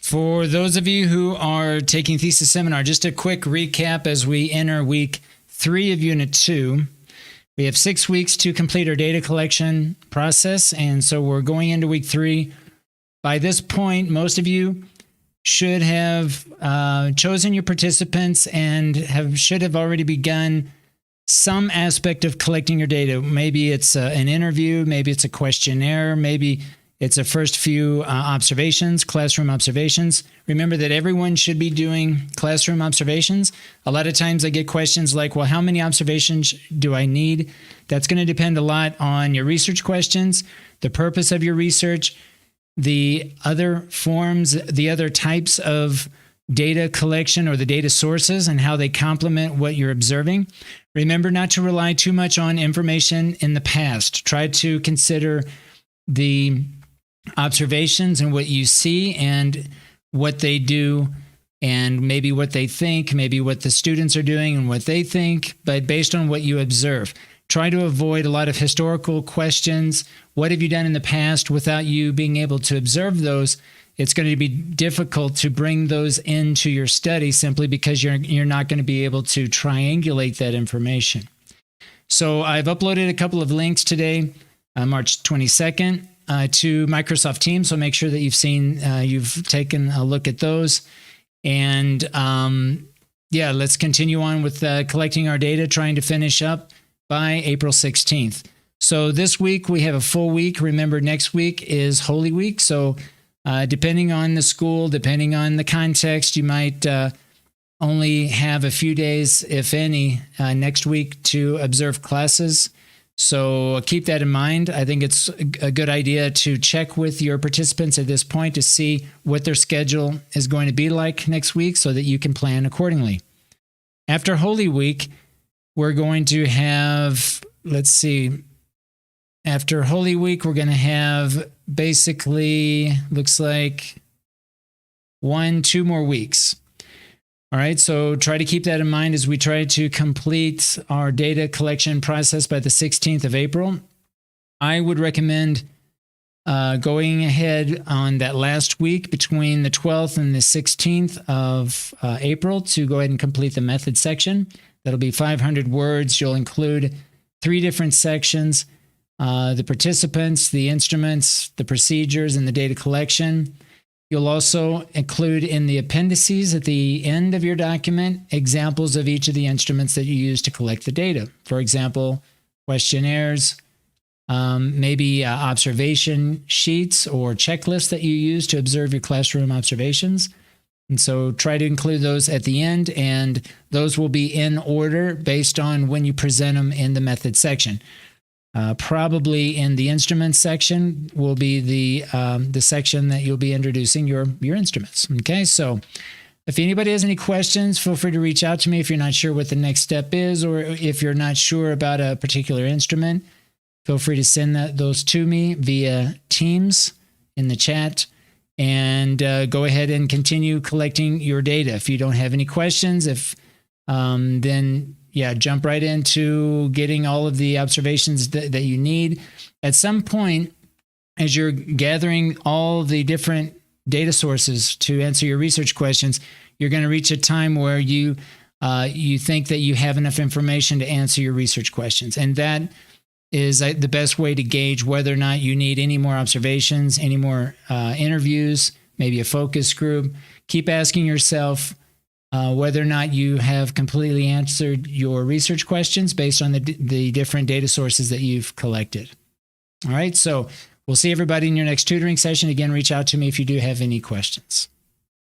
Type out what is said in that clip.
For those of you who are taking Thesis Seminar, just a quick recap as we enter week 3 of Unit 2. We have 6 weeks to complete our data collection process, and so we're going into week 3. By this point, most of you should have chosen your participants and should have already begun some aspect of collecting your data. Maybe it's an interview, maybe it's a questionnaire, maybe it's a first few observations, classroom observations. Remember that everyone should be doing classroom observations. A lot of times I get questions like, well, how many observations do I need? That's going to depend a lot on your research questions, the purpose of your research, the other forms, the other types of data collection or the data sources and how they complement what you're observing. Remember not to rely too much on information in the past. Try to consider the observations and what you see and what they do and maybe what they think, maybe what the students are doing and what they think, but based on what you observe. Try to avoid a lot of historical questions. What have you done in the past without you being able to observe those? It's going to be difficult to bring those into your study simply because you're not going to be able to triangulate that information. So I've uploaded a couple of links today, March 22nd, to Microsoft Teams. So make sure that you've taken a look at those. And yeah, let's continue on with collecting our data, trying to finish up by April 16th. So this week we have a full week. Remember, next week is Holy Week. So depending on the school, depending on the context, you might only have a few days, if any, next week to observe classes. So keep that in mind. I think it's a good idea to check with your participants at this point to see what their schedule is going to be like next week so that you can plan accordingly. After Holy Week, we're going to have, after Holy Week, we're going to have basically, looks like 1-2 more weeks. All right, so try to keep that in mind as we try to complete our data collection process by the 16th of April. I would recommend going ahead on that last week between the 12th and the 16th of April to go ahead and complete the method section. That'll be 500 words. You'll include 3 different sections, the participants, the instruments, the procedures, and the data collection. You'll also include in the appendices at the end of your document examples of each of the instruments that you use to collect the data. For example, questionnaires, maybe observation sheets or checklists that you use to observe your classroom observations. And so try to include those at the end, and those will be in order based on when you present them in the method section. Probably in the instruments section will be the section that you'll be introducing your instruments. Okay, so if anybody has any questions, feel free to reach out to me if you're not sure what the next step is, or if you're not sure about a particular instrument, feel free to send those to me via Teams in the chat, and go ahead and continue collecting your data. If you don't have any questions, then yeah, jump right into getting all of the observations that you need. At some point, as you're gathering all the different data sources to answer your research questions, you're going to reach a time where you think that you have enough information to answer your research questions. And that is the best way to gauge whether or not you need any more observations, any more interviews, maybe a focus group. Keep asking yourself whether or not you have completely answered your research questions based on the different data sources that you've collected. All right, so we'll see everybody in your next tutoring session. Again, reach out to me if you do have any questions.